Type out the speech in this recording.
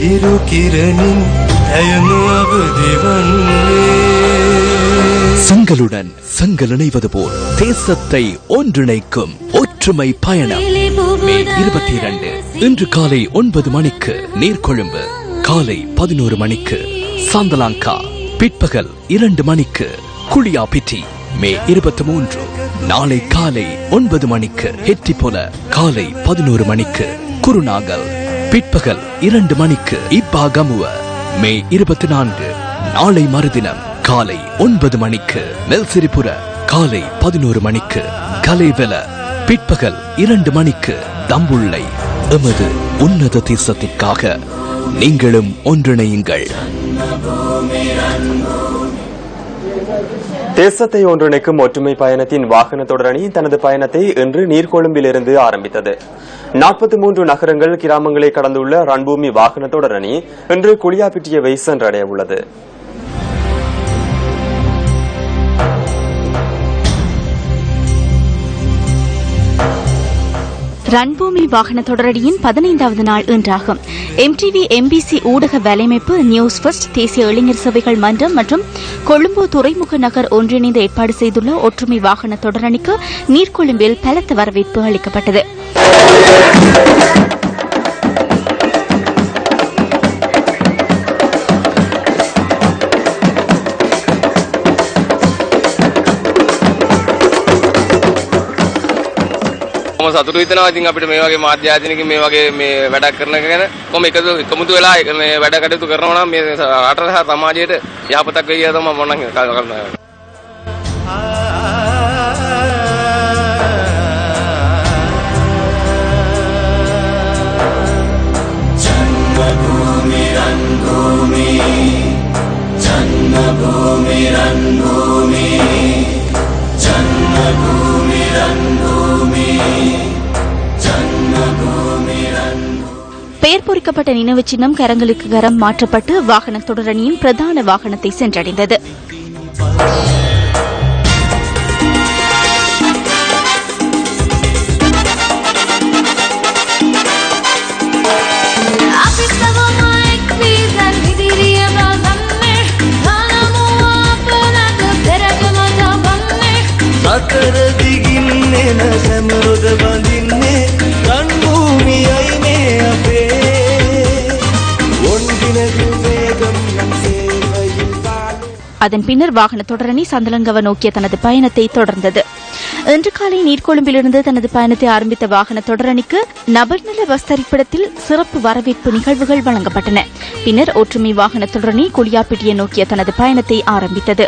හිරු කිරණින් ඇයම අවදි වන්නේ சங்களுடன் சங்கல் இணைவது போல் தேசத்தை ஒன்றிணைக்கும் ஒற்றுமை பயணம் மே 22 இன்று காலை 9 மணிக்கு நீர்கொழும்பு, காலை 11 மணிக்கு சாந்தலாங்கா, பிற்பகல் 2 மணிக்கு குளியாபிட்டி. மே 23 நாளை காலை 9 மணிக்கு ஹெட்டிபொல, காலை 11 மணிக்கு குருநாகல், பிற்பகல் 2 மணிக்கு இப்பாகமுவ. மே 24 நாளை மறுதினம் காலை 9 மணிக்கு மெல்சிரிபுர, காலை 11 மணிக்கு கலைவெல, பிற்பகல் 2 மணிக்கு தம்புள்ளை. எமது உன்னத தேசத்திற்காக நீங்களும் ஒன்றிணையுங்கள். தேசத்தை ஒன்றிணைக்கும் ஒற்றுமை பயணத்தின் வாகன தொடரணி தனது பயணத்தை இன்று நீர்கொழும்பிலிருந்து ஆரம்பித்தது. 43 நகரங்கள், கிராமங்களை கடந்துள்ள ரன்பூமி வாகன தொடரணி இன்று குளியாபிட்டியவை சென்றடைய உள்ளது. ரன்பூமி வாகன தொடரடியின் 15வது நாள் இன்றாகும். MTV MBC ஊடக வலையமைப்பு, நியூஸ் ஃபர்ஸ்ட், தேசிய இளைஞர் சபைகள் மன்றம் மற்றும் கொழும்பு துறைமுக நகர் ஒன்றிணைந்து ஏற்பாடு செய்துள்ள ஒற்றுமை வாகன தொடரணிக்கு நீர்கொழும்பில் பலத்த வரவேற்பு அளிக்கப்பட்டது. සතුටු හිතනවා. ඉතින් අපිට මේ වගේ මාධ්‍ය ආධුනිකින් මේ වගේ මේ වැඩක් කරන ගැන කොහොම එකමුතු වෙලා මේ වැඩ කටයුතු කරනවා නම් මේ රටට සහ සමාජයට යහපතක් වෙයි කියලා මම මොනනම් කල්පනා කරනවා. ජන්මභූමි රන්භූමි ජන්මභූමි රන්භූමි ජන්මභූමි රන්භූමි. பெயர் பொறிக்கப்பட்ட நினைவு சின்னம் கரங்களுக்கு கரம் மாற்றப்பட்டு வாகன தொடரணியின் பிரதான வாகனத்தை சென்றடைந்தது. அதன் பின்னர் வாகன தொடரணி சந்தலங்கவ நோக்கிய தனது பயணத்தை தொடர்ந்தது. இன்று காலை நீர்கொழும்பிலிருந்து தனது பயணத்தை ஆரம்பித்த வாகன தொடரணிக்கு நபர்நல பஸ் தரிப்பிடத்தில் சிறப்பு வரவேற்பு நிகழ்வுகள் வழங்கப்பட்டன. பின்னர் ஒற்றுமை வாகன தொடரணி குளியாப்பிட்டியை நோக்கிய தனது பயணத்தை ஆரம்பித்தது.